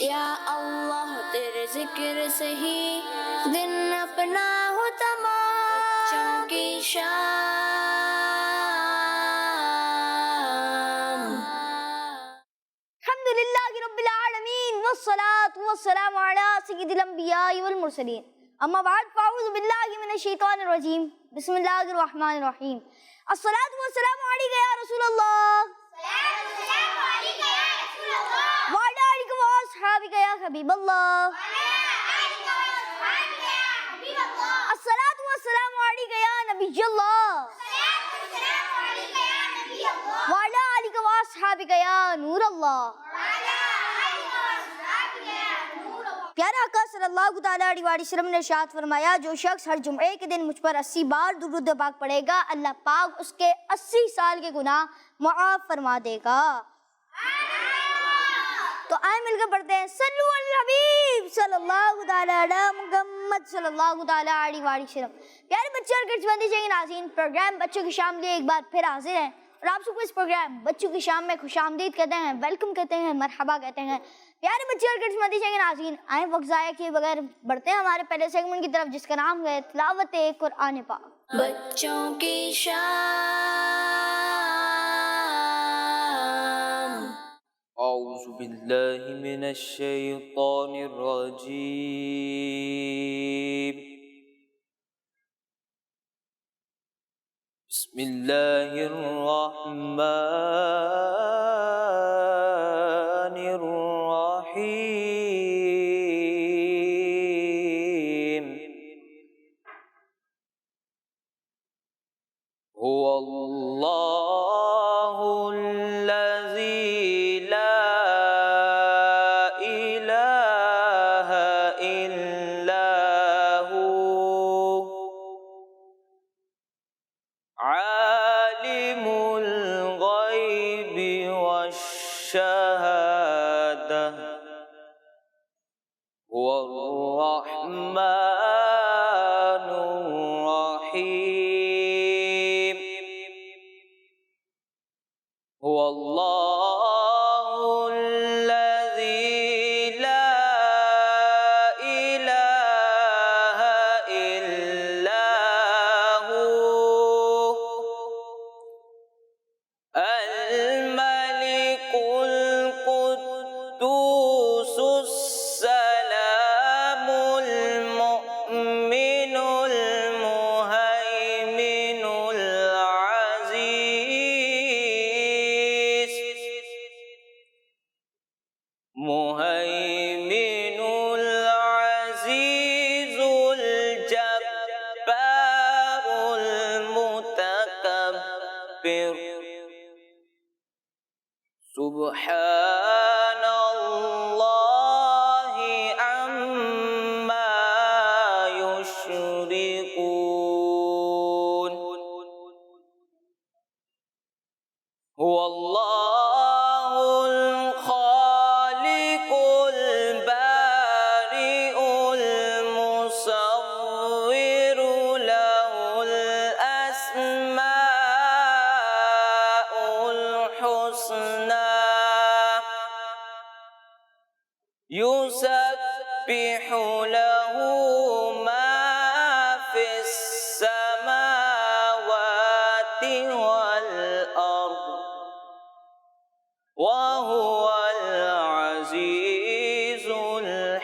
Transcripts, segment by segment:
یا اللہ تیرے ذکر سے ہی دن اپنا ہو تمام، بچوں کی شام۔ الحمدللہ رب العالمین والصلاة والسلام علی سید الانبیاء والمرسلین، اما بعد فاعوذ باللہ من الشیطان الرجیم، بسم اللہ الرحمن الرحیم۔ الصلاة والسلام علیک یا رسول اللہ، وعلی آلک و اصحابک یا حبیب اللہ، الصلاة والسلام علیک یا نبی اللہ، وعلی آلک و اصحابک یا نور اللہ۔ پیارے آقا صلی اللہ تعالیٰ علیہ وسلم نے ارشاد فرمایا، جو شخص ہر جمعے کے دن مجھ پر 80 بار درود پاک پڑھے گا، اللہ پاک اس کے 80 سال کے گناہ معاف فرما دے گا۔ تو آئیں مل کر پڑھتے ہیں، صلو علی الحبیب صلی اللہ تعالیٰ علی محمد صلی اللہ تعالیٰ علیہ وسلم۔ پیارے بچے اور گرجمندی چاہیے ناظرین، پروگرام بچوں کی شام لیے ایک بار پھر حاضر ہیں، اور آپ سب کو اس پروگرام بچوں کی شام میں خوش آمدید کہتے ہیں، ویلکم کہتے ہیں، مرحبا کہتے ہیں۔ پیارے بچے اور گرجمندی چاہیے ناظرین، آئیں وقت ضائع کیے بغیر بڑھتے ہیں ہمارے پہلے سیگمنٹ کی طرف، جس کا نام ہے تلاوت قرآن پاک۔ بچوں کی شام۔ اعوذ باللہ من الشیطان الرجیم، بسم اللہ الرحمن الرحیم۔ هو اللہ الذی لا الہ الا هو، عالم الغیب والشہادہ، هو الرحمن الرحیم۔ هو اللہ الذی لا الہ الا هو، الملک القدوس السلام المؤمن المہیمن العزیز، مہیمن العزیز الجبار المتکبر، سبحان اللہ عما یشرکون۔ هو اللہ الخالق البارئ المصور، له الاسماء الحسنى، يسبح له ما في السماوات والأرض، وهو العزيز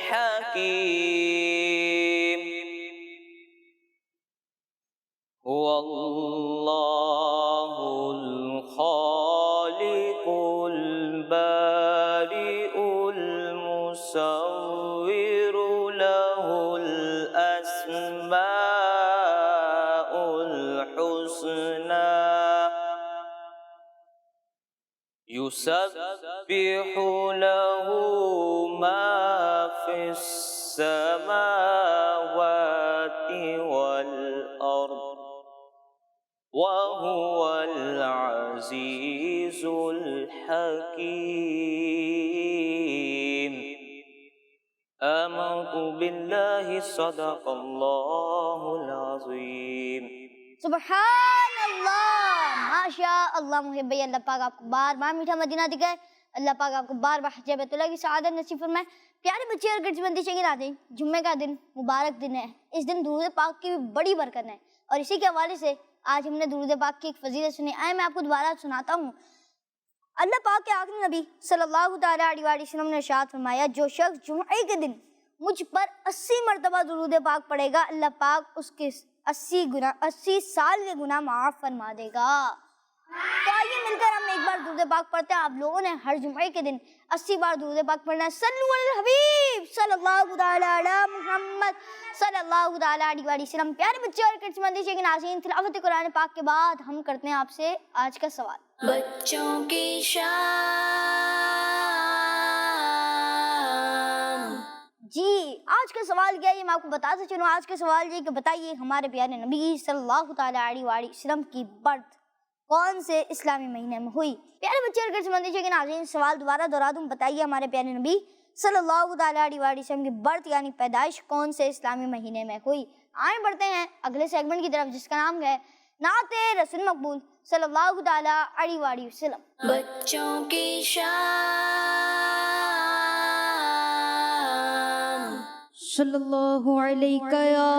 الحكيم۔ هو الله الخالق البارئ المصور، له الأسماء الحسنى، يسبح له ما في السماوات والأرض، وهو العزيز الحكيم۔ آمنت بالله صدق الله العظيم۔ سبحان اللہ، ماشاء اللہ، محب اللہ پاک آپ کو بار بار میٹھا مدینہ دکھائے، اللہ پاک آپ کو بار بار حج بیت اللہ کی سعادت نصیب فرمائے۔ پیارے بچے اور کڈس بندی چاہیے ناظرین، جمعے کا دن مبارک دن ہے، اس دن درود پاک کی بھی بڑی برکت ہے، اور اسی کے حوالے سے آج ہم نے درود پاک کی ایک فضیلت سنی۔ آئے میں آپ کو دوبارہ سناتا ہوں۔ اللہ پاک کے آخری نبی صلی اللہ تعالیٰ علیہ وآلہ وسلم نے ارشاد فرمایا، جو شخص جمعے کے دن مجھ پر 80 مرتبہ درود پاک پڑھے گا، اللہ پاک اس کے 80 سال کے گناہ معاف فرما دے گا۔ تو آئیے مل کر ہم ایک بار درود پاک پڑھتے ہیں۔ آپ لوگوں نے ہر جمعے کے دن 80 بار درود پاک پڑھنا ہے۔ صلو علی الحبیب صلی اللہ تعالیٰ علی محمد صلی اللہ تعالیٰ علیہ وآلہ وسلم۔ پیارے بچے اور کڈس مندی کے ناظرین، تلاوت قرآن پاک کے بعد ہم کرتے ہیں آپ سے آج کا سوال۔ بچوں کی شام۔ جی آج کا سوال کیا ہے میں آپ کو بتاتے چلوں۔ آج کا سوال یہ کہ بتائیے ہمارے پیارے نبی صلی اللہ تعالیٰ علیہ وآلہ وسلم کی برتھ کون سے اسلامی مہینے میں ہوئی؟ پیارے بچے اور کڈس مندی کے ناظرین، سوال دوبارہ دہرا دوں، بتائیے ہمارے پیارے نبی صلی اللہ تعالیٰ علیہ وآلہ وسلم کی برتھ یعنی پیدائش کون سے اسلامی مہینے میں ہوئی؟ آئیں بڑھتے ہیں اگلے سیگمنٹ کی طرف جس کا نام ہے نعت رسول مقبول صلی اللہ تعالیٰ علیہ وآلہ وسلم۔ بچوں کی شام۔ صلی اللہ علیہ یا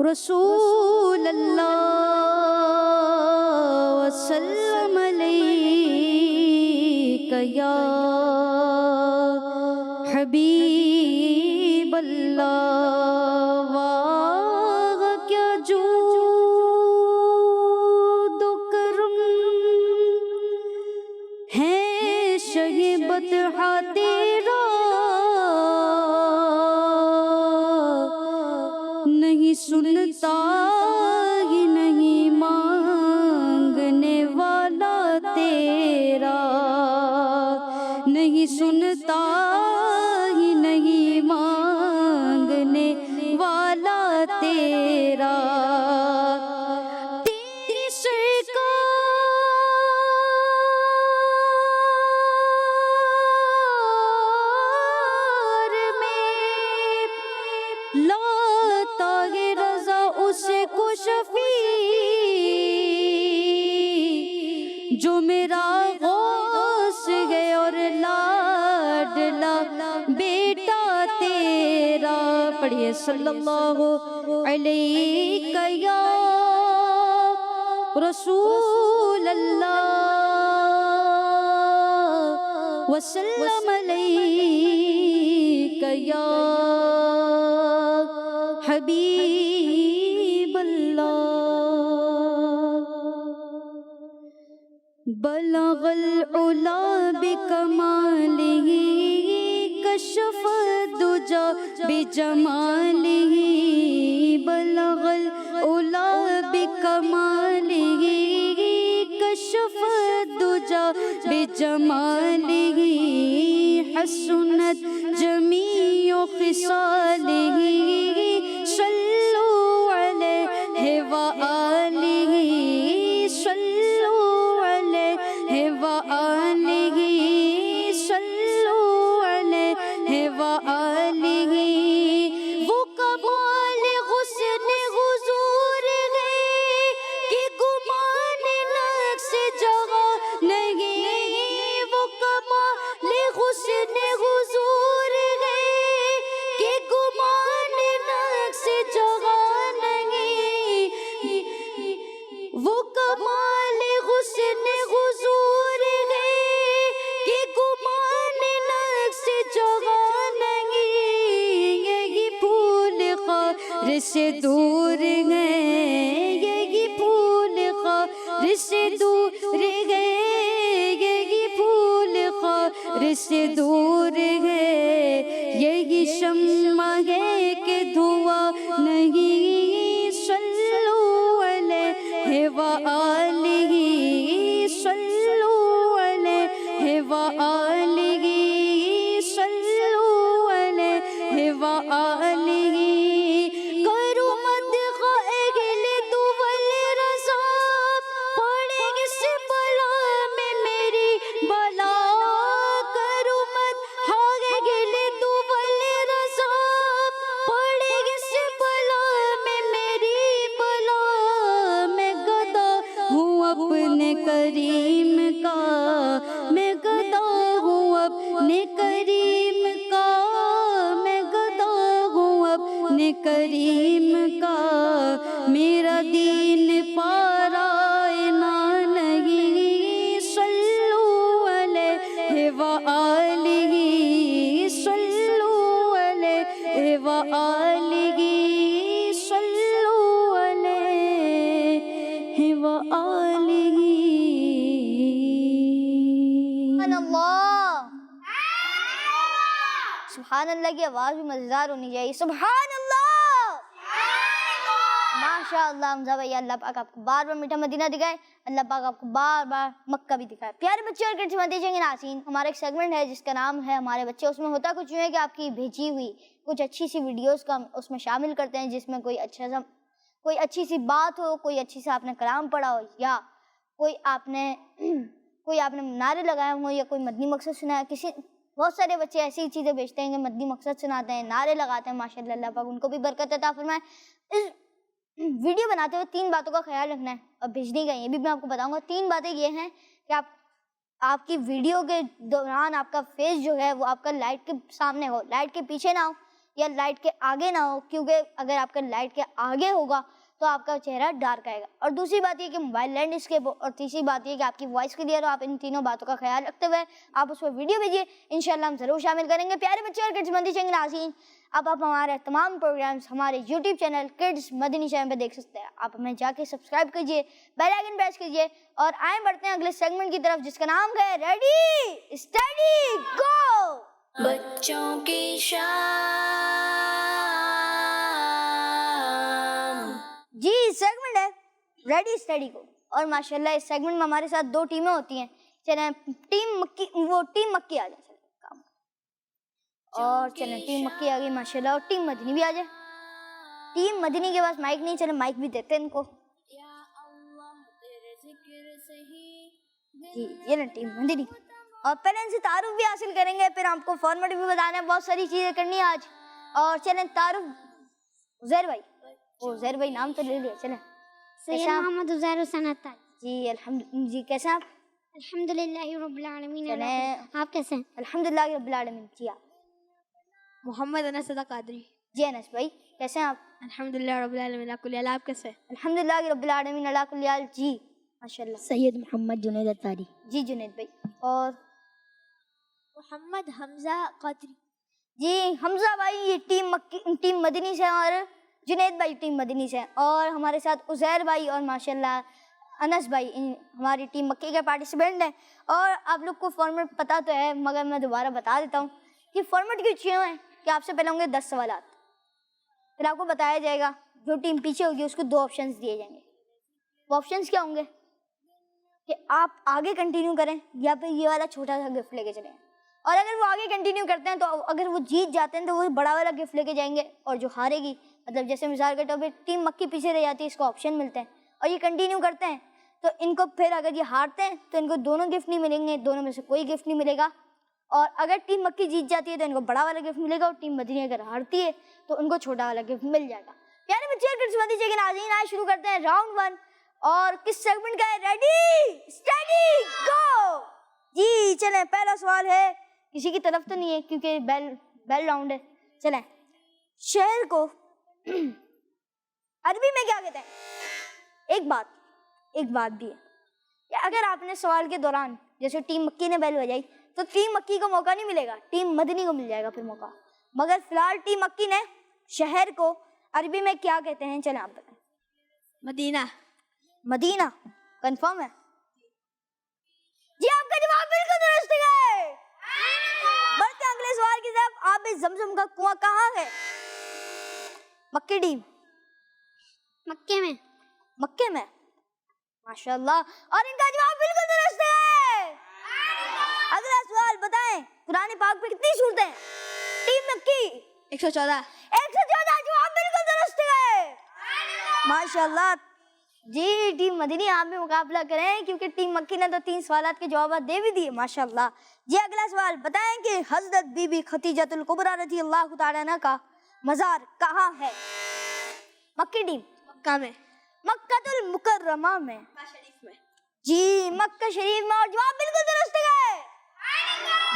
رسول اللہ وسلم علیک یا حبیب اللہ، واہ کیا جود و کرم ہے شہبت تیرا، نہیں سنتا ہی نہیں مانگنے والا تیرا، نہیں سنتا ہی نہیں مانگنے والا تیرا، تیری سرکار میں لاتا ہے رضا اس کو شفیع، جو میرا غوث ہے اور لاڈلا بیٹا تیرا۔ پڑھیے صلی اللہ علیہ یا رسول اللہ وسلم علیک یا حبیب اللہ۔ بلغ العلا بکمالہ کشف الدجا بجمالہ، بلغ العلا بکمالہ کشف الدجا بجمالہ، حسنت جمیع خصالہ، صلوا علیہ وآلہ، صلوا علیہ وآلہ، صلوا علیہ وآلہ۔ وہ کمال حسن حضور ہے کہ گمان نقص جگہ نہیں، وہ کمال حسن حضور ہے کہ گمان نقص جگہ نہیں، وہ کمال حسن حضور ہے کہ گمان نقص جگہ نہیں، یہی پھول خار سے دور گئے، یہی پھول خار سے دور گئے، یہی پھول خار سے دور گئے، یہی شمع ہے کہ دھواں نہیں، صلوا علیہ وآلہ، صلوا علیہ وآلہ، صلوا علیہ وآلہ۔ کرو مدح اہل دول رضا، پڑے اس بلا میں میری بلا، کرو مدح وآلہ صلو علیہ وآلہ صلو علیہ وآلہ. سبحان اللہ کی آواز بھی مزیدار ہونی چاہیے. سبحان اللہ. ماشاء اللہ حمزہ بھائی, اللہ پاک آپ کو بار بار میٹھا مدینہ دکھائے, اللہ پاک آپ کو بار بار مکہ بھی دکھائے. پیارے بچے اور کڈس مدینہ کے ناظرین, ہمارا ایک سیگمنٹ ہے جس کا نام ہے ہمارے بچے. اس میں ہوتا کچھ ہے کہ آپ کی بھیجی ہوئی کچھ اچھی سی ویڈیوز کو ہم اس میں شامل کرتے ہیں, جس میں کوئی اچھی سی بات ہو, کوئی اچھی سا آپ نے کلام پڑھا ہو, یا کوئی آپ نے نعرے لگائے ہوں, یا کوئی مدنی مقصد سنا ہے. بہت سارے بچے ایسی چیزیں بھیجتے ہیں کہ مدنی مقصد سناتے ہیں, نعرے لگاتے ہیں. ماشاء اللہ, اللہ پاک ان کو بھی برکت عطا فرمائے. اس ویڈیو بناتے ہوئے 3 باتوں کا خیال رکھنا ہے اور بھیجنی کا, یہ بھی میں آپ کو بتاؤں گا. 3 باتیں یہ ہیں کہ آپ کی ویڈیو کے دوران آپ کا فیس جو ہے وہ آپ کا لائٹ کے سامنے ہو, لائٹ کے پیچھے نہ ہو یا لائٹ کے آگے نہ ہو, کیونکہ اگر آپ کا لائٹ کے آگے ہوگا تو آپ کا چہرہ ڈارک آئے گا. اور دوسری بات یہ کہ موبائل لینڈ اسکیپ ہو, اور تیسری بات یہ کہ آپ کی وائس کلیئر ہو. آپ ان تینوں باتوں کا خیال رکھتے ہوئے آپ اس پر ویڈیو بھیجیے, انشاءاللہ ہم ضرور شامل کریں گے. پیارے بچے اور کڈس مدنی چینل ناظرین, آپ ہمارے تمام پروگرامز ہمارے یوٹیوب چینل کڈس مدنی چینل پہ دیکھ سکتے ہیں. آپ ہمیں جا کے سبسکرائب کیجیے, بیل آئیکن پریس کیجیے, اور آئیں بڑھتے ہیں اگلے سیگمنٹ کی طرف جس کا نام ہے ریڈی اسٹڈی گو. بچوں کی شام. جی سیگمنٹ ہے ریڈی اسٹڈی کو, اور ماشاءاللہ اس سیگمنٹ میں ہمارے ساتھ 2 ٹیمیں ہوتی ہیں. چلیں ٹیم مکی آ جائے کام, اور چلیں ٹیم مکی آ گئی ماشاءاللہ, اور ٹیم مدنی بھی آ جائے. ٹیم مدنی کے پاس مائک نہیں, چلیں مائک بھی دیتے ہیں ان کو. جی یہ نا ٹیم مدنی, اور پہلے ان سے تعارف بھی حاصل کریں گے, پھر آپ کو فارمیٹ بھی بتانا ہے, بہت ساری چیزیں کرنی ہے آج. اور چلیں تعارف زہر بھائی, زہر بھائی نام تو لے لیا. چلیں سید محمد عزیر حسین عطار. جی جی کیسے ہیں آپ؟ الحمدللہ رب العالمین. چلیں آپ کیسے ہیں؟ الحمدللہ رب العالمین. جی آپ؟ محمد انس قادری. جی انس بھائی کیسے ہیں آپ؟ الحمدللہ رب العالمین. آپ کیسے ہیں؟ الحمدللہ رب العالمین علی کل حال. جی ماشاءاللہ. سید محمد جنید عطاری. جی جنید بھائی. اور محمد حمزہ قادری. جی حمزہ بھائی یہ ٹیم مدنی سے, اور جنید بھائی ٹیم مدنی سے, اور ہمارے ساتھ عزیر بھائی اور ماشاءاللہ انس بھائی ہماری ٹیم مکی کے پارٹیسپینٹ ہیں. اور آپ لوگ کو فارمیٹ پتہ تو ہے, مگر میں دوبارہ بتا دیتا ہوں کہ فارمیٹ کیوں چیز ہے کہ آپ سے پہلے ہوں گے 10 سوالات, پھر آپ کو بتایا جائے گا. جو ٹیم پیچھے ہوگی اس کو 2 آپشنز دیے جائیں گے. وہ آپشنز کیا ہوں گے کہ آپ آگے کنٹینیو کریں یا پھر یہ والا چھوٹا سا گفٹ لے کے چلیں. اور اگر وہ آگے کنٹینیو کرتے ہیں تو اگر وہ جیت جاتے ہیں تو وہ بڑا والا گفٹ لے کے جائیں گے, اور جو ہارے گی, مطلب جیسے مثال کے طور پہ ٹیم مکی پیچھے رہ جاتی ہے, اس کو آپشن ملتے ہیں, اور یہ کنٹینیو کرتے ہیں تو ان کو پھر اگر یہ ہارتے ہیں تو ان کو دونوں گفٹ نہیں ملیں گے, دونوں میں سے کوئی گفٹ نہیں ملے گا. اور اگر ٹیم مکی جیت جاتی ہے تو ان کو بڑا والا گفٹ ملے گا, اور ٹیم مدنی اگر ہارتی ہے تو ان کو چھوٹا والا گفٹ مل جائے گا. پیارے بچے اور کڈس مدنی کے ناظرین, آج شروع کرتے ہیں راؤنڈ 1, اور کس سیگمنٹ کا ہے؟ ریڈی اسٹڈی گو. جی چلیں پہلا سوال ہے, کسی کی طرف تو نہیں ہے کیونکہ بیل راؤنڈ ہے. چلیں, شہر کو عربی میں کیا کہتے ہیں؟ ایک بات بھی ہے کہ اگر آپ نے سوال کے دوران جیسے ٹیم مکی نے بیل بجائی تو ٹیم مکی کو موقع نہیں ملے گا, ٹیم مدنی کو مل جائے گا پھر موقع. مگر فی الحال ٹیم مکی نے شہر کو عربی میں کیا کہتے ہیں؟ چلیں آپ بتائیں. مدینہ کنفرم ہے؟ جی آپ کا جواب بالکل درست ہے. بڑھتے ہیں اگلے سوال کی طرف. آب زمزم کا کنواں کہاں ہے؟ مکی ٹیم. مکے میں ماشاءاللہ, اور ان کا جواب بالکل درست ہے. اگلا سوال بتائیں, قرآن پاک پہ کتنی سورتیں ہیں؟ ٹیم مکی 114. 114, جواب بالکل درست ہے ماشاءاللہ. جی ٹیم مدنی آپ بھی مقابلہ کریں کیونکہ ٹیم مکی نے تو 3 سوالات کے جوابات دے بھی دیے ماشاءاللہ. جی اگلا سوال بتائیں کہ حضرت بی بی خدیجۃ الکبریٰ رضی اللہ تعالیٰ عنہا کا مزار کہاں ہے؟ مکی ٹیم. مکہ میں. مکہ المکرمہ میں. جی مکہ شریف میں, اور جواب بالکل درست ہے.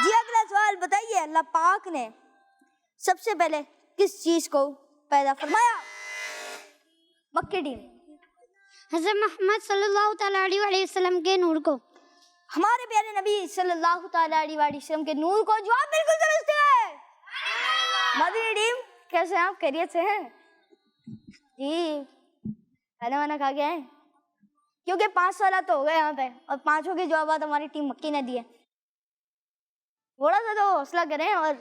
جی اگلا سوال بتائیے, اللہ پاک نے سب سے پہلے کس چیز کو پیدا فرمایا؟ مکی ٹیم. حضرت محمد صلی اللہ تعالیٰ علیہ وسلم کے نور کو. ہمارے پیارے نبی صلی اللہ تعالیٰ علیہ وآلہ وسلم کے نور کو جواب بالکل درست ہے. مدنی ٹیم کیسے ہیں آپ؟ خیریت سے ہیں؟ جی کھانا وانا کھا کے آئے؟ کیونکہ 5 سوالات تو ہو گئے یہاں پہ اور 5 کے جوابات ہماری ٹیم مکی نے دیے. تھوڑا سا تو حوصلہ کریں اور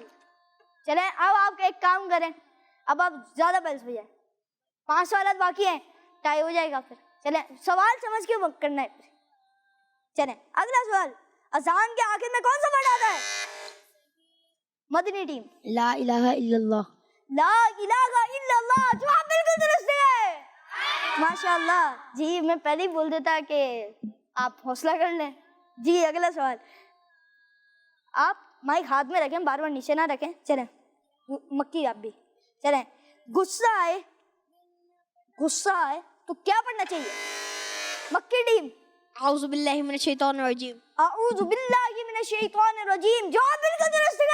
چلیں. اب آپ ایک کام کریں, اب آپ زیادہ بیلس بجائیں. 5 سوالات باقی ہیں, ٹائی ہو جائے گا پھر. چلیں سوال سمجھ کے کرنا ہے. چلیں اگلا سوال, اذان کے آخر میں کون سا ورڈ آتا ہے؟ مدنی ٹیم. لا الہ الا اللہ. لا الہ الا اللہ. جواب بالکل درست ہے, ماشاء اللہ. جی میں پہلے ہی بول دیتا کہ آپ حوصلہ کر لیں. جی اگلا سوال, آپ مائک ہاتھ میں رکھیں, بار بار نیچے نہ رکھیں. چلیں مکی آپ بھی. چلیں غصہ آئے تو کیا پڑھنا چاہیے؟ مکی ٹیم. اعوذ باللہ من الشیطان الرجیم. اعوذ باللہ من الشیطان الرجیم. جواب بالکل درست ہے.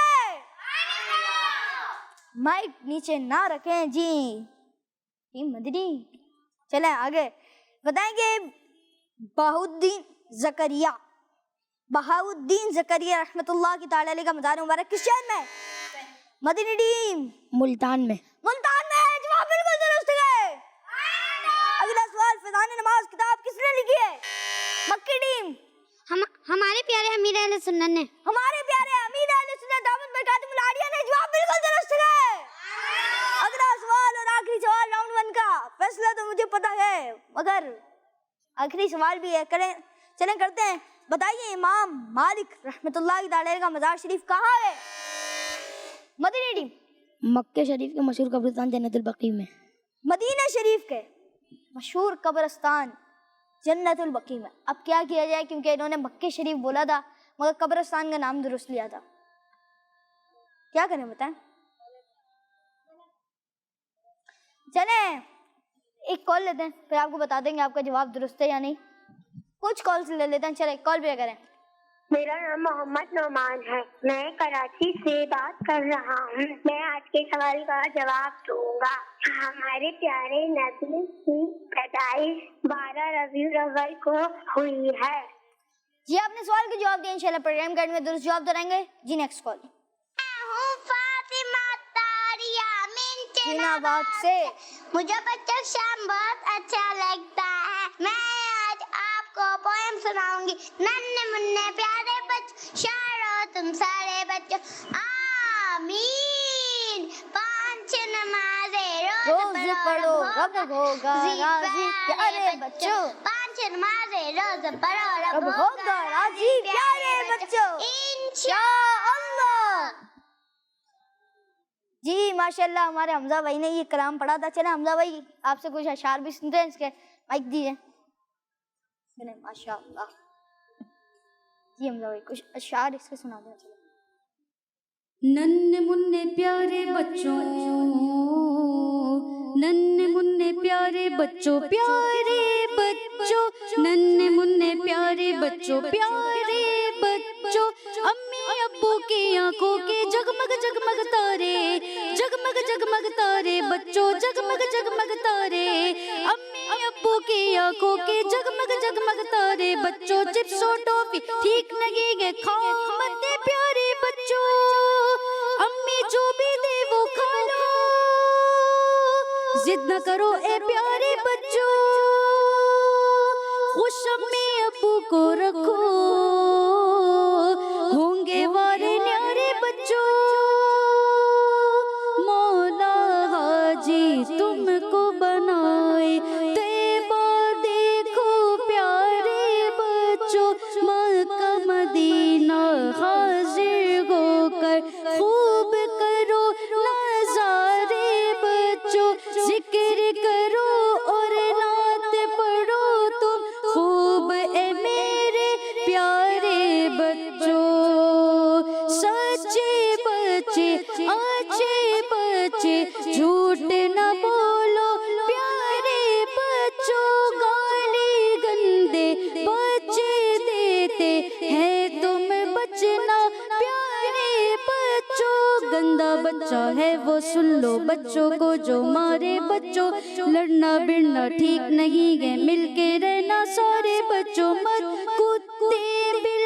مائک نیچے نہ رکھیں. جی ٹیم مدنی. چلیں آگے بتائیں گے. بہاؤالدین زکریا رحمۃ اللہ کی تعالی علیہ کا مزار مبارک کس شہر میں؟ مدنی ٹیم. ملتان میں. ملتان میں. جواب بالکل درست ہے. اگلا سوال, فضان نماز کتاب کس نے لکھی ہے؟ مکی ٹیم. ہمارے پیارے امیر اہل سنت نے. ہمارے پیارے امیر اہل سنت دامت برکاتہم العالیہ نے. جواب بالکل درست ہے. اگلا سوال اور آخری سوال راؤنڈ 1 کا. فیصلہ تو مجھے پتا ہے مگر آخری سوال بھی ہے. چلیں کرتے ہیں. بتائیے امام مالک رحمۃ اللہ تعالی کا مزار شریف کہاں ہے؟ مدنی ٹیم. مکہ شریف کے مشہور قبرستان جنت البقیع میں. مدینہ شریف کے مشہور قبرستان جنت البقیع میں. اب کیا کیا جائے کیونکہ انہوں نے مکہ شریف بولا تھا مگر قبرستان کا نام درست لیا تھا. کیا کریں بتائیں؟ چلیں ایک کال لیتے ہیں پھر آپ کو بتا دیں گے آپ کا جواب درست ہے یا نہیں. کچھ کالز لے لیتے ہیں. چلیں کال پہ کریں. میرا نام محمد نعمان ہے. میں کراچی سے بات کر رہا ہوں. میں آج کے سوال کا جواب دوں گا. ہمارے پیارے نبی کی پیدائش 12 ربیع الاول کو ہوئی ہے. جی آپ نے سوال کا جواب دیا. انشاءاللہ پروگرام گائیڈ میں درست جواب دیں گے. جی نیکسٹ کال. آباد سے. مجھے بچہ شام بہت اچھا لگتا ہے. میں آج آپ کو پوئم سناؤں گی. ننھے منھے پیارے بچوں شاعرو تم سارے بچوں آمین. 5 نمازیں روز پڑھو رب ہوگا راضی پیارے بچوں. 5 نمازیں روز پڑھو رب ہوگا راضی پیارے بچوں انشاءاللہ. جی ماشاءاللہ ہمارے حمزہ بھائی نے یہ کلام پڑھا تھا. چلیں حمزہ بھائی آپ سے کچھ اشعار بھی سنتے ہیں. اس کے مائک دیجیے. چلیں ماشاءاللہ. جی حمزہ بھائی کچھ اشعار اس کے سنا دیں. ننھے منھے پیارے بچوں, ننھے منھے پیارے بچوں, پیارے بچوں, ننھے منھے پیارے بچوں, پیارے بچوں. امی ابو کی آنکھوں کے جگمگ جگمگ تارے, جگمگ جگمگ تارے بچوں, جگمگ جگمگ تارے. امی ابو کی آنکھوں کے جگمگ جگمگ تارے بچوں. چپس و ٹافی ٹھیک لگے گے کھاؤ مت پیارے بچوں. امی جو بھی دے وہ کھا لو, ضد نہ کرو اے پیارے بچوں. خوش امی ابو کو رکھو, ہوں گے وارے نیارے بچوں. مولا حاجی تم کو بنائے طیبہ دیکھو پیارے بچوں. مکہ مدینہ حاضر ہو کر خوب کرو نظارے بچوں. ذکر کرو اور نعت پڑھو تم خوب اے میرے پیارے بچوں. سچے بچے اچھے بچے جھوٹ نہ بولو پیارے بچوں. گالی گندے بچے دیتے ہیں تم بچنا پیارے بچوں. گندا بچہ ہے وہ سن لو بچوں کو جو مارے بچوں. لڑنا بڑنا ٹھیک نہیں ہے مل کے رہنا سارے بچوں. مت کتے بل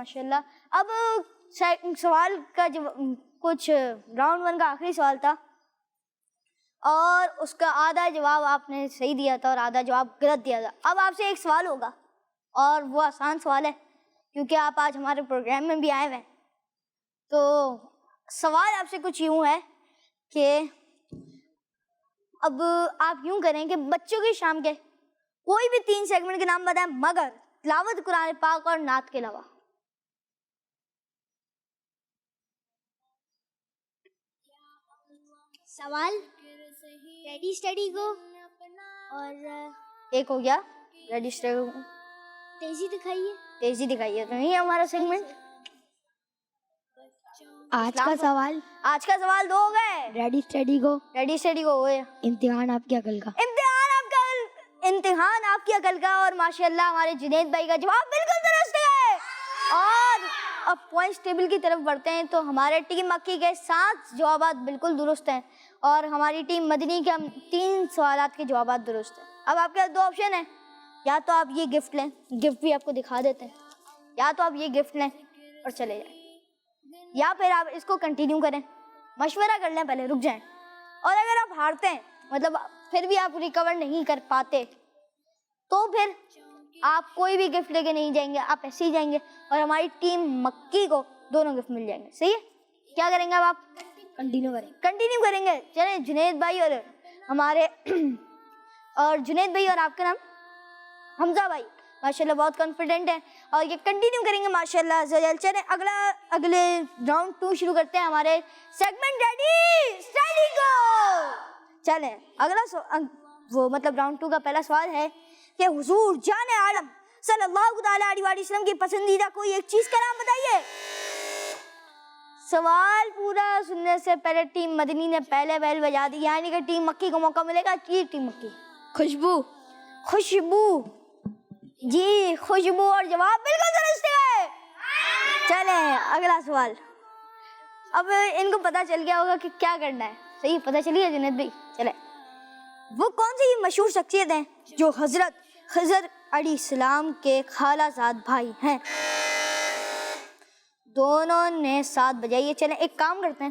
ماشاءاللہ. اب سوال کا کچھ راؤنڈ 1 کا آخری سوال تھا اور اس کا آدھا جواب آپ نے صحیح دیا تھا اور آدھا جواب غلط دیا تھا. اب آپ سے ایک سوال ہوگا اور وہ آسان سوال ہے کیونکہ آپ آج ہمارے پروگرام میں بھی آئے ہوئے ہیں. تو سوال آپ سے کچھ یوں ہے کہ اب آپ یوں کریں کہ بچوں کی شام کے کوئی بھی 3 سیگمنٹ کے نام بتائیں مگر تلاوت قرآن پاک اور نعت کے علاوہ. سوال ریڈی اسٹڈی کو اور ایک ہو گیا رجسٹر. تیزی دکھائیے تو نہیں ہے ہمارا سیگمنٹ. آج کا سوال آج کا سوال 2 ہو گئے. ریڈی اسٹڈی کو ہوئے. امتحان آپ کی عقل کا. امتحان آپ کی عقل کا. اور ماشاءاللہ ہمارے جنید بھائی کا جواب بالکل درست ہے. اور اب پوائنٹس ٹیبل کی طرف بڑھتے ہیں تو ہمارے ٹیم مکی کے 7 جوابات بالکل درست ہیں اور ہماری ٹیم مدنی کے 3 سوالات کے جوابات درست ہیں. اب آپ کے پاس 2 آپشن ہیں. یا تو آپ یہ گفٹ لیں, گفٹ بھی آپ کو دکھا دیتے ہیں, یا تو آپ یہ گفٹ لیں اور چلے جائیں, یا پھر آپ اس کو کنٹینیو کریں, مشورہ کر لیں, پہلے رک جائیں. اور اگر آپ ہارتے ہیں مطلب پھر بھی آپ ریکور نہیں کر پاتے تو پھر آپ کوئی بھی گفٹ لے کے نہیں جائیں گے, آپ ایسے ہی جائیں گے اور ہماری ٹیم مکی کو دونوں گفٹ مل جائیں گے. صحیح ہے؟ کیا کریں گے اب آپ؟ کنٹینیو کریں گے. چلیں جنید بھائی اور ہمارے اور جنید بھائی اور آپ کا نام حمزہ بھائی ماشاءاللہ بہت کانفیڈنٹ ہیں اور یہ کنٹینیو کریں گے ماشاءاللہ. چلیں اگلے راؤنڈ 2 شروع کرتے ہیں ہمارے سیگمنٹ ریڈی اسٹڈی کو. چلیں اگلا وہ مطلب راؤنڈ 2 کا پہلا سوال ہے کہ حضور جان عالم صلی اللہ تعالیٰ علیہ وسلم کی پسندیدہ کوئی ایک چیز کا نام بتائیے. سوال پورا سننے سے پہلے ٹیم مدنی نے پہلے بیل بجا دی, یعنی کہ ٹیم مکی کو موقع ملے گا. کی ٹیم مکی خوشبو جی خوشبو, اور جواب بالکل درست ہے. چلیں اگلا سوال. اب ان کو پتہ چل گیا ہوگا کہ کیا کرنا ہے. صحیح پتہ چلی ہے جنید بھائی. چلیں وہ کون سی مشہور شخصیت ہیں جو حضرت خضر علیہ السلام کے خالہ زاد بھائی ہیں؟ دونوں نے ساتھ بجائیے. چلیں ایک کام کرتے ہیں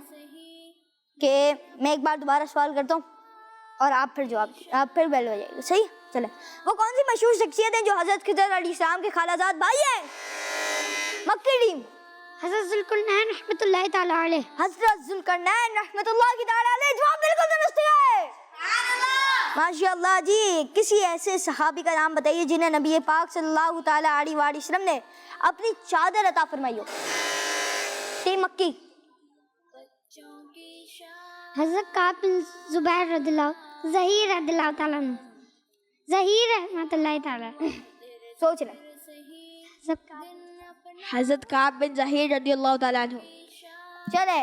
کہ میں ایک بار دوبارہ سوال کرتا ہوں اور آپ پھر جواب آپ پھر بیل بجائیے گا. صحیح. چلیں وہ کون سی مشہور شخصیت ہیں جو حضرت خضر علیہ السلام کے خالہ زاد بھائی ہیں؟ مکی ٹیم. حضرت ذوالقرنین رحمۃ اللہ تعالیٰ علیہ. حضرت ذوالقرنین رحمۃ اللہ کی تعالیٰ علیہ. جواب بالکل درست ہے. ماشاءاللہ جی. کسی ایسے صحابی کا نام بتائیے جنہیں نبی پاک صلی اللہ تعالیٰ علیہ وآلہ وسلم نے اپنی چادر عطا فرمائی ہو. ٹیم مکی. حضرت کعب بن زبیر رضی اللہ ظہیر رضی اللہ تعالیٰ عنہ. ظہیر رحمۃ اللہ تعالیٰ. سوچ لیں. حضرت کعب بن ظہیر رضی اللہ تعالیٰ عنہ. چلے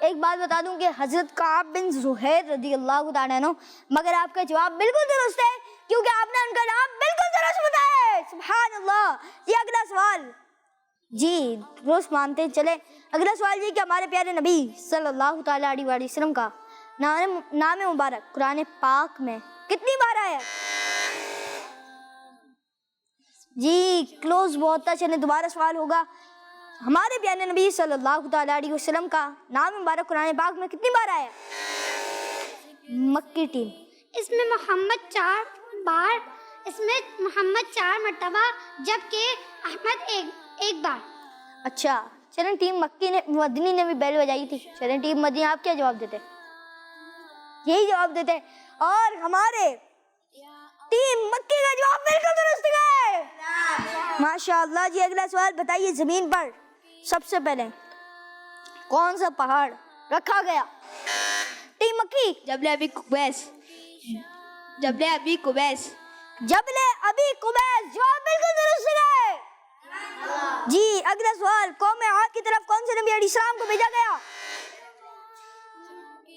ایک بات بتا دوں کہ حضرت کعب بن زہیر رضی اللہ تعالیٰ عنہ, مگر آپ کا جواب بالکل درست ہے کیونکہ آپ نے ان کا نام بالکل درست بتایا ہے. سبحان اللہ. یہ اگلا سوال جی درست مانتے ہیں. چلے اگلا سوال یہ کہ ہمارے پیارے نبی صلی اللہ تعالیٰ علیہ وآلہ وسلم کا نام مبارک قرآن پاک میں کتنی بار آیا؟ جی کلوز بہت تھا. چلیں دوبارہ سوال ہوگا. ہمارے پیارے نبی صلی اللہ تعالیٰ علیہ وسلم کا نام مبارک قرآن پاک میں کتنی بار آیا؟ مکی ٹیم. اس میں محمد 4 بار, اس میں محمد 4 مرتبہ جبکہ احمد ایک بار. اچھا چلیں ٹیم مکی نے مدنی نے بھی بیل بجائی تھی. چلیں ٹیم مدنی آپ کیا جواب دیتے؟ یہی جواب دیتے. اور ہمارے ٹیم مکی کا جواب بالکل درست ہے. ماشاءاللہ جی. اگلا سوال بتائیے زمین پر سب سے پہلے کون سا پہاڑ رکھا گیا؟ ٹیم مکی. جبل ابی قبیس. جبل ابی قبیس. جواب بالکل درست ہے. جی اگلا سوال قوم عاد کی طرف کون سے نبی علیہ السلام کو بھیجا گیا؟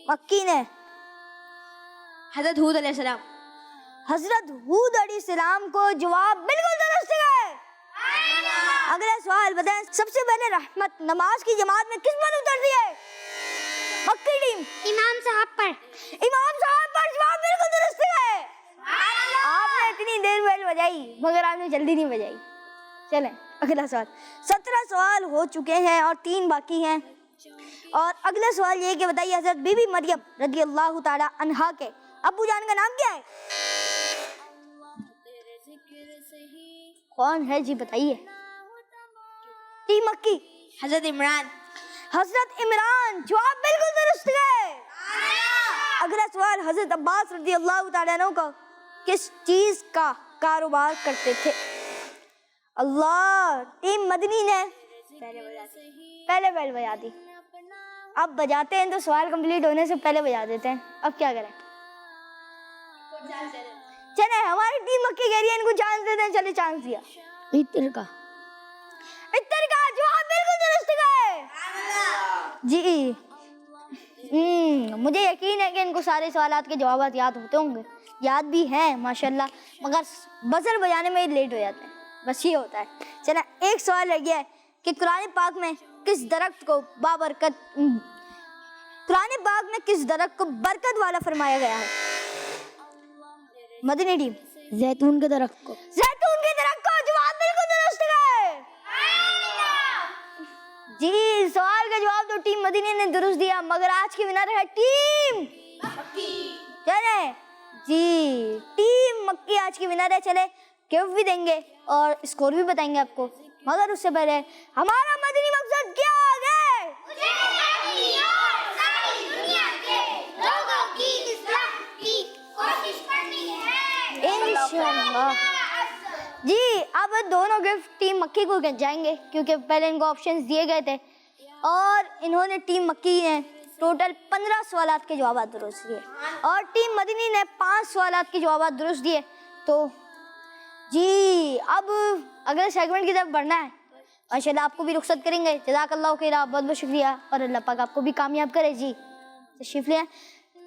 مکی نے. حضرت ہود علیہ السلام. حضرت ہود علیہ السلام کو. جواب بالکل درست ہے. اگلا سوال بتائیں سب سے پہلے رحمت نماز کی جماعت میں کس پر اترتی ہے؟ مکی ٹیم. امام صاحب پر. امام صاحب پر. جواب بالکل درست ہے. آپ نے اتنی دیر بیل بجائی مگر آپ نے جلدی نہیں بجائی. چلیں اگلا سوال 17 سوال ہو چکے ہیں اور 3 باقی ہیں. اور اگلا سوال یہ ہے کہ بتائیے حضرت بی بی مریم رضی اللہ تعالی عنہا کے ابو جان کا نام کیا ہے؟ کون ہے جی بتائیے؟ ٹیم مکی. حضرت عمران. حضرت عمران. جواب بالکل درست ہے. اگلا سوال حضرت عباس رضی اللہ تعالیٰ عنہ کا کس چیز کا کاروبار کرتے تھے؟ اللہ. ٹیم مدنی نے پہلے بیل بجا دی. اب بجاتے ہیں تو سوال کمپلیٹ ہونے سے پہلے بجا دیتے ہیں. اب کیا کریں؟ چلے ہماری ٹیم مکی کہہ رہی ہے ان کو چانس دیتے ہیں. چلے چانس دیا. عطر کا. عطر کا جواب بالکل درست ہے جی. مجھے یقین ہے کہ ان کو سارے سوالات کے جوابات یاد ہوتے ہوں گے. یاد بھی ہیں ماشاءاللہ, مگر بزر بجانے میں لیٹ ہو جاتے ہیں. بس یہ ہوتا ہے. چلے ایک سوال رہ گیا ہے کہ قرآن پاک میں کس درخت کو برکت والا فرمایا گیا ہے؟ مدنی ٹیم. زیتون کے درخت کو. زیتون کے درخت کو. جواب بالکل درست ہے جی. سوال کا جواب تو ٹیم مدنی نے درست دیا, مگر آج کی ونر ہے ٹیم چلے جی. ٹیم مکی آج کی ونر ہے. چلے گفٹ بھی دیں گے اور اسکور بھی بتائیں گے آپ کو, مگر اس سے پہلے ہمارا مدنی مقصد کیا ہے؟ انشاءاللہ جی. اب دونوں گفٹ ٹیم مکی کو جائیں گے کیونکہ پہلے ان کو آپشنز دیے گئے تھے اور انہوں نے ٹیم مکی نے ٹوٹل 15 سوالات کے جوابات درست دیے اور ٹیم مدنی نے 5 سوالات کے جوابات درست دیے. تو جی اب اگلے سیگمنٹ کی طرف بڑھنا ہے. ماشاءاللہ آپ کو بھی رخصت کریں گے. جزاک اللہ خیرہ. بہت بہت شکریہ اور اللہ پاک آپ کو بھی کامیاب کرے. جی تشریف لیں.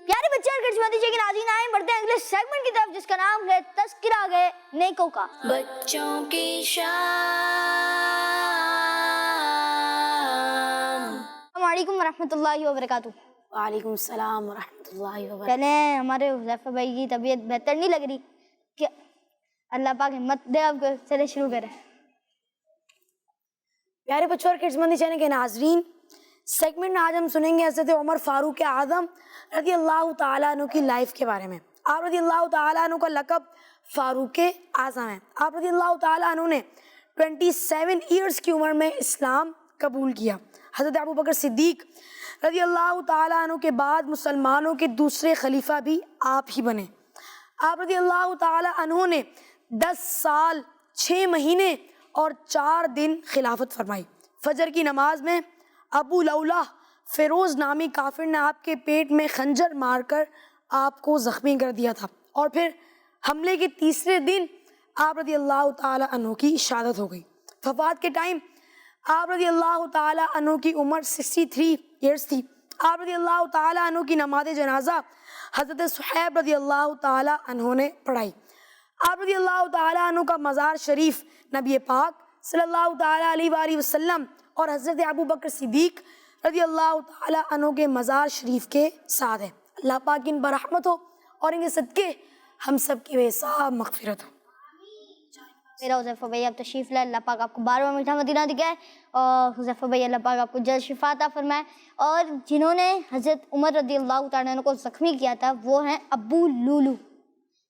پیارے بچے اور کرچ بندی کے ناظرین, آئیں بڑھتے ہیں اگلے سیگمنٹ کی طرف جس کا نام ہے تذکرہ گئے نیکوں کا. بچوں کی شام. السلام علیکم ورحمۃ اللہ وبرکاتہ. وعلیکم السلام ورحمۃ اللہ وبرکاتہ. چلیں ہمارے حذیفہ بھائی کی طبیعت بہتر نہیں لگ رہی, کیا اللہ پاک ہمت دے آپ کو. چلے شروع کریں. پیارے بچوں اور کڈس مندی چینل کے ناظرین, سیگمنٹ میں آج ہم سنیں گے حضرت عمر فاروق اعظم رضی اللہ تعالیٰ عنہ کی لائف کے بارے میں. آپ رضی اللہ تعالیٰ عنہ کا لقب فاروق اعظم ہے. آپ رضی اللہ تعالیٰ عنہ نے 27 ایئرس کی عمر میں اسلام قبول کیا. حضرت ابو بکر صدیق رضی اللہ تعالیٰ عنہ کے بعد مسلمانوں کے دوسرے خلیفہ بھی آپ ہی بنے. آپ رضی اللہ تعالیٰ عنہ نے 10 سال 6 مہینے اور 4 دن خلافت فرمائی. فجر کی نماز میں ابو لولا فیروز نامی کافر نے آپ کے پیٹ میں خنجر مار کر آپ کو زخمی کر دیا تھا اور پھر حملے کے تیسرے دن آپ رضی اللہ تعالیٰ عنہ کی شہادت ہو گئی. وفات کے ٹائم آپ رضی اللہ تعالیٰ عنہ کی عمر 63 ایئرس تھی. آپ رضی اللہ تعالیٰ عنہ کی نماز جنازہ حضرت صہیب رضی اللہ تعالیٰ عنہ نے پڑھائی. آپ رضی اللہ تعالیٰ عنہ کا مزار شریف نبی پاک صلی اللہ تعالیٰ علیہ وآلہ وسلم اور حضرت ابو بکر صدیق رضی اللہ تعالیٰ عنہ کے مزار شریف کے ساتھ ہے. اللہ پاک ان پر رحمت ہو اور ان کے صدقے ہم سب کی بے حساب مغفرت ہو. میرا حذیفہ بھائی آپ تشریف لائے. اللہ پاک آپ کو 12واں میٹھا مدینہ دکھائے اور حذیفہ بھائی اللہ پاک آپ کو جلد شفا عطا فرمائے. اور جنہوں نے حضرت عمر رضی اللہ تعالیٰ عنہ کو زخمی کیا تھا وہ ہیں ابو لولو.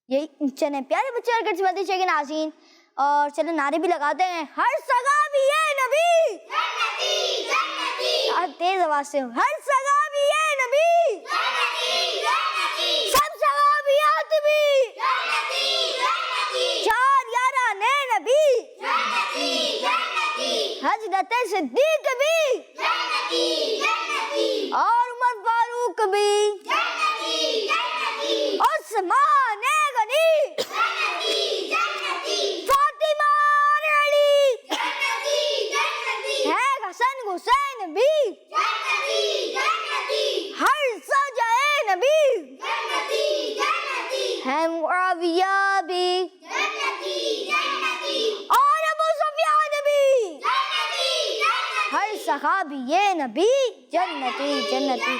یہی چلیں پیارے بچے اور گھر سے کے ناظرین, اور چلیں نعرے بھی لگاتے ہیں. ہر سگا بھی ہے نبی جنتی جنتی. تیز آواز سے ہر سگا بھی ہے نبی جنتی جنتی. سب صحابیات بھی جنتی جنتی. 4 یاراں نے نبی جنتی جنتی. حضرت صدیق بھی جنتی جنتی. اور عمر فاروق بھی جنتی جنتی. عثمان غنی جنتی جنتی. فاطمہ علی جنتی جنتی. ہے حسن حسین بھی جنتی جنتی. ہر سجائے نبی جنتی جنتی. ہے معاویہ بھی جنتی جنتی. اور ابو سفیان بھی جنتی جنتی. ہر صحابی نبی جنتی جنتی.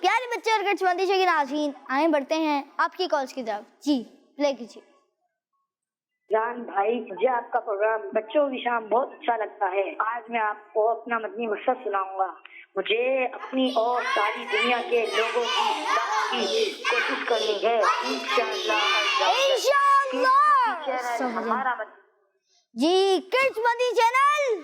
پیارے بچے اور گھر بندی کے ناظرین, آئیں بڑھتے ہیں آپ کی کالز کی طرف. جی پلے کیجیے. جان بھائی، مجھے آپ کا پروگرام بچوں کی شام بہت اچھا لگتا ہے. آج میں آپ کو اپنا مدنی مقصد سناؤں گا. مجھے اپنی اور ساری دنیا کے لوگوں کی اصلاح کی کوشش کرنی ہے. انشاءاللہ ہمارا جی کڈس مدنی چینل.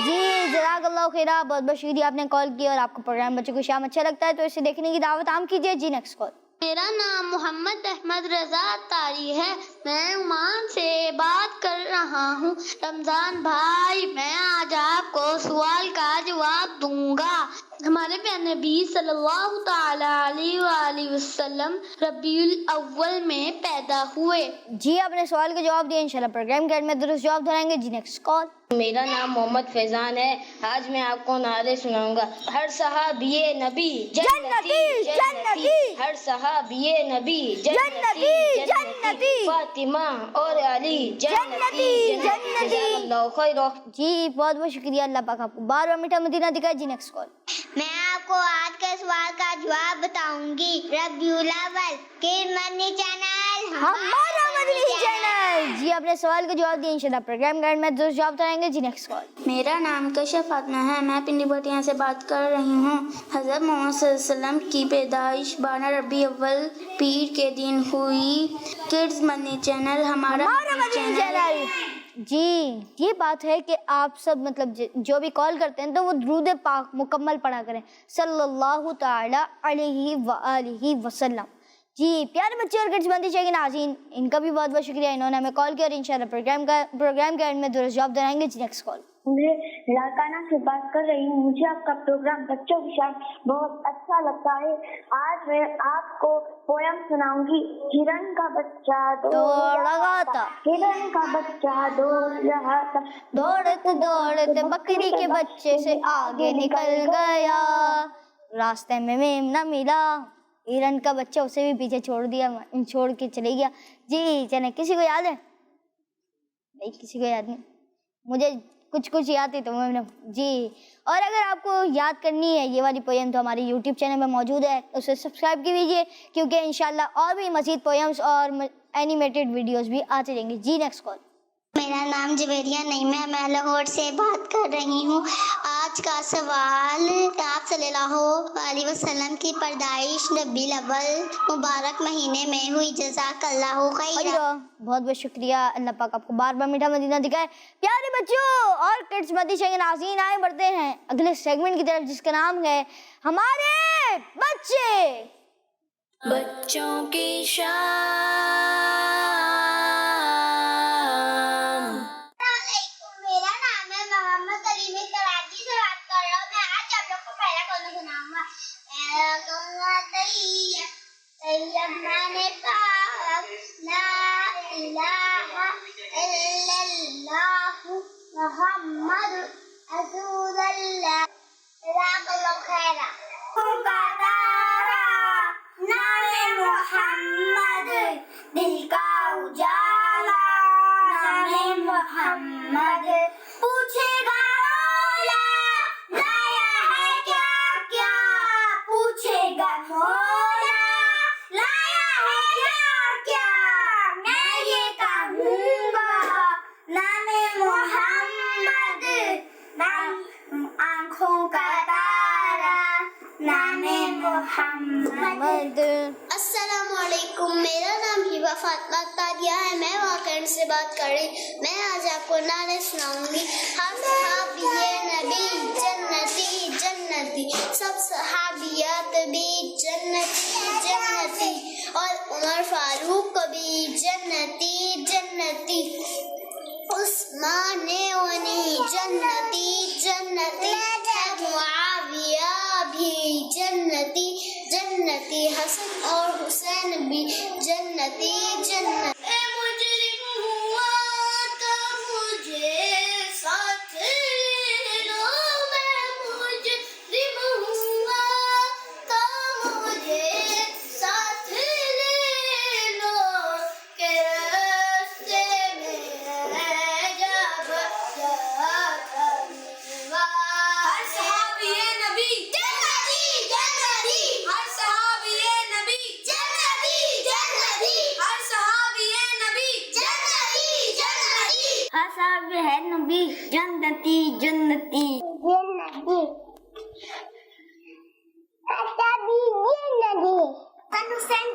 جی جزاک اللہ خیرہ، بہت بہت شکریہ آپ نے کال کیا، اور آپ کو پروگرام بچوں کی شام اچھا لگتا ہے تو اسے دیکھنے کی دعوت عام کیجیے. جی نیکسٹ کال. میرا نام محمد احمد رضا اتاری ہے، میں عمان سے بات کر رہا ہوں. رمضان بھائی، میں آج آپ کو سوال کا جواب دوں گا. ہمارے پیارے نبی صلی اللہ تعالی علیہ وآلہ وسلم ربیع الاول میں پیدا ہوئے. جی آپ نے سوال کا جواب دیا، انشاءاللہ پروگرام کے اینڈ میں درست جواب دلائیں گے. جی نیکسٹ کال. میرا نام محمد فیضان ہے، آج میں آپ کو نعرے سناؤں گا. ہر صحابی نبی جنتی جنتی، ہر صحابی نبی جنتی جنتی، فاطمہ اور علی جنتی جنتی، جزاک اللہ خیر. جی بہت بہت شکریہ، اللہ پاک آپ کو بار بار میٹھا مدینہ دکھائے. جی نیکسٹ کال. میں آپ کو آج کے سوال کا جواب بتاؤں گی. ربیع الاول کڈس مدنی چینل ہمارا مدنی چینل. جی آپ نے سوال کا جواب دیا، انشاءاللہ پروگرام کے اینڈ میں درست جواب دلائیں گے. جی نیکسٹ کال. میرا نام کشف فاطمہ ہے، میں پنڈی بٹیا سے بات کر رہی ہوں. حضرت محمد صلی اللہ علیہ وسلم کی پیدائش 12 ربیع اول پیر کے دن ہوئی. کڈس مدنی چینل ہمارا مدنی چینل. جی یہ بات ہے کہ آپ سب مطلب جو بھی کال کرتے ہیں تو وہ درود پاک مکمل پڑھا کریں صلی اللہ تعالی علیہ وآلہ وسلم. جی پیارے بچے اور کڈس مدنی چینل کے ناظرین، ان کا بھی بہت بہت شکریہ، انہوں نے ہمیں کال کیا اور انشاءاللہ پروگرام کے اینڈ میں درست جواب دلائیں گے. جی نیکسٹ کال. میں لاڑکانہ سے بات کر رہی ہوں. مجھے آپ کا پروگرام بچوں کی شام بہت اچھا لگتا ہے. آج میں آپ کو پویم سناؤں گی. ہرن کا بچہ دوڑ رہا تھا، ہرن کا بچہ دوڑ رہا تھا، دوڑتے دوڑتے بکری کے بچے سے آگے نکل گیا، راستے میں میم نہ ملا، ہرن کا بچہ اسے بھی پیچھے چھوڑ کے چلے گیا. جی چلیں، کسی کو یاد ہے؟ نہیں کسی کو یاد نہیں. مجھے کچھ یاد ہے تو میں نے جی. اور اگر آپ کو یاد کرنی ہے یہ والی پویم تو ہمارے یوٹیوب چینل میں موجود ہے، اسے سبسکرائب کیجیے کیونکہ انشاءاللہ اور بھی مزید پویمز اور اینیمیٹڈ ویڈیوز بھی آتے رہیں گے. جی نیکسٹ کال. میرا نام جویریہ نعیم ہے، میں لاہور سے بات کر رہی ہوں. آج کا سوال، آپ صلی اللہ علیہ وسلم کی پیدائش ربیع الاول مبارک مہینے میں ہوئی. جزاک اللہ خیر. بہت بہت شکریہ، اللہ پاک آپ کو بار بار میٹھا مدینہ دکھائے. پیارے بچوں اور کڈس مدنی چینل کے ناظرین، آئے بڑھتے ہیں اگلے سیگمنٹ کی طرف جس کا نام ہے ہمارے بچے. بچوں کی شام. میرا نام ہے محمد علی، میں کراچی سے بات کر رہا ہوں. میں آج آپ لوگ کو پہلا کون سناؤں گا. لا الہ الا اللہ محمد رسول اللہ. جزاک اللہ خیر. نام محمد دل کا اجالا، نام محمد پوچھے گا مولا لایا ہے کیا کیا، پوچھے گا مولا لایا ہے کیا کیا. میں یہ کہوں گا نام محمد، نام آنکھوں کا تارا، نام محمد. السلام علیکم، میرا نام ہبہ فاطمہ تاریہ ہے، میں واقعی سے بات کر رہی ہوں. میں آج آپ کو نعرے سناؤں گی. ہر صحابی نبی جنتی جنتی، سب صحابیات بھی جنتی جنتی، اور عمر فاروق کو بھی جنتی جنتی، عثمان غنی جنتی جنتی، معاویہ بھی جنتی جنتی، حسن اور حسین بھی جنتی جنتی. اے مجرم ہوا تو مجھے ساتھ لے لو، میں مجرم ہوا تو مجھے ساتھ لے لو، کہ راستے میں جب جاتا ہوا. ہر صحابی نبی جنتی جنتی، ہر صحابی نبی جنتی جنتی، ہر صحابی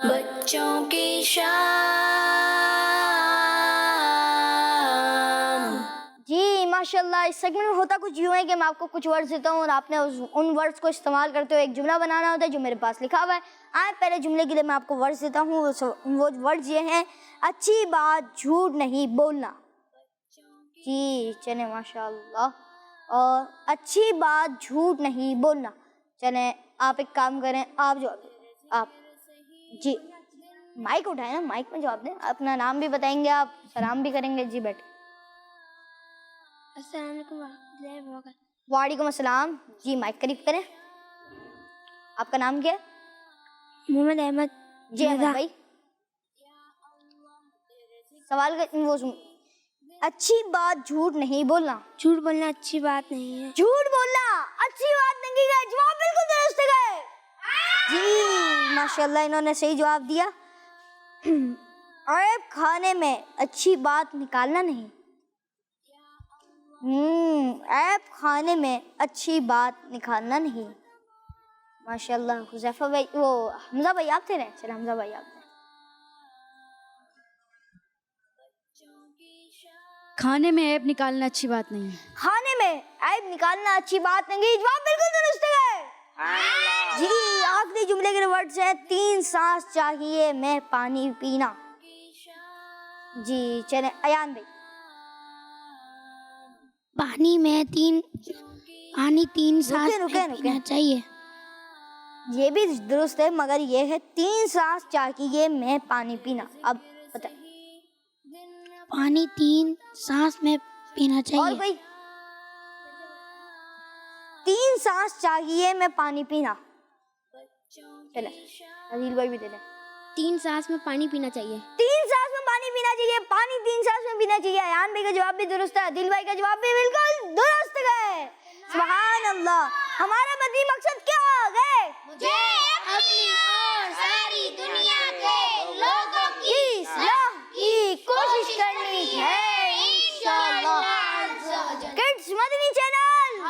بچوں کی شام. جی ماشاءاللہ. اس سیگمنٹ میں ہوتا کچھ یوں ہے کہ میں آپ کو کچھ ورڈز دیتا ہوں اور آپ نے ان ورڈز کو استعمال کرتے ہوئے ایک جملہ بنانا ہوتا ہے جو میرے پاس لکھا ہوا ہے. آئے پہلے جملے کے لیے میں آپ کو ورڈز دیتا ہوں. وہ ورڈز یہ ہیں: اچھی بات جھوٹ نہیں بولنا. جی چلیں ماشاءاللہ. اور اچھی بات جھوٹ نہیں بولنا. چلیں آپ ایک کام کریں, آپ جواب دیں. آپ جی مائک اٹھائیں نا, مائک میں جواب دیں. اپنا نام بھی بتائیں گے, آپ سلام بھی کریں گے. جی بیٹھے. السلام علیکم ورحمۃ اللہ وبرکاتہ. وعلیکم السلام. جی مائک قریب کریں. آپ کا نام کیا ہے؟ محمد احمد. جی احمد بھائی, سوال کا وہ اچھی بات جھوٹ نہیں بولنا. جھوٹ بولنا اچھی بات نہیں ہے. جھوٹ بولنا اچھی بات نہیں ہے. جواب بالکل درست ہے. جی ماشاءاللہ انہوں نے صحیح جواب دیا. عیب کھانے میں اچھی بات نکالنا نہیں. عیب کھانے میں اچھی بات نکالنا نہیں. ماشاءاللہ. حذیفہ بھائی, وہ حمزہ بھائی آپ تھے نا. چلے حمزہ بھائی آپ. کھانے میں عیب نکالنا اچھی بات نہیں ہے. کھانے میں عیب نکالنا اچھی بات نہیں. جواب بالکل درست ہے. جی آخری جملے کے ورڈز ہیں: 3 سانس چاہیے میں پانی پینا. جی چلیں ایان بھائی. پانی میں 3 سانس پینا چاہیے. یہ بھی درست ہے مگر یہ ہے 3 سانس چاہیے میں پانی پینا. اب بتائیں. پانی 3 سانس میں پینا اور چاہیے. کوئی؟ 3 سانس چاہیے میں پانی پینا. چلے عدیل بھائی بھی دے دیں. 3 سانس میں پانی پینا چاہیے. 3 سانس میں پانی پینا چاہیے. پانی 3 سانس میں پینا چاہیے. ایان بھائی کا جواب بھی درست ہے. عدیل بھائی کا جواب بھی بالکل درست ہے. سبحان اللہ. ہمارا مدنی مقصد کیا آ گئے؟ مجھے اپنی اور ساری دنیا کے لوگوں کی اصلاح کی کوشش کرنی ہے انشاءاللہ. کڈس مدنی چینل,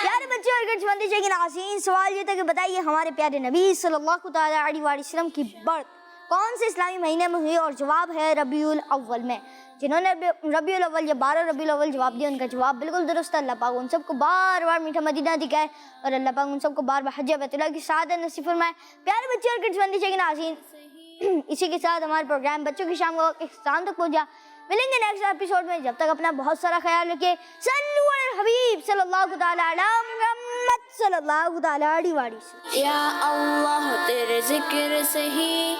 پیارے بچے اور کڈس مدنی چینل کے ناظرین, سوال یہ تھا کہ بتائیے ہمارے پیارے نبی صلی اللہ تعالی علیہ وآلہ وسلم کی برتھ کون سے اسلامی مہینے میں ہوئی؟ اور جواب ہے ربیع الاول میں. جنہوں نے ربیع الاول یا 12 ربیع الاول جواب دیا ان کا جواب بالکل درست ہے. اللہ پاک ان سب کو بار بار میٹھا مدینہ دکھائے اور اللہ پاک ان سب کو بار بار حج بیت اللہ کی سعادت نصیب فرمائے. پیارے بچے اور کڈس مدنی چینل کے ناظرین, اسی کے ساتھ ہمارا پروگرام بچوں کی شام کو اختتام تک پہنچا. ملیں گے نیکسٹ ایپیسوڈ میں. جب تک اپنا بہت سارا خیال رکھے. صلو علی الحبیب صلی اللہ تعالی علی محمد صلی اللہ تعالی علیہ وسلم. یا اللہ تیرے ذکر سے ہی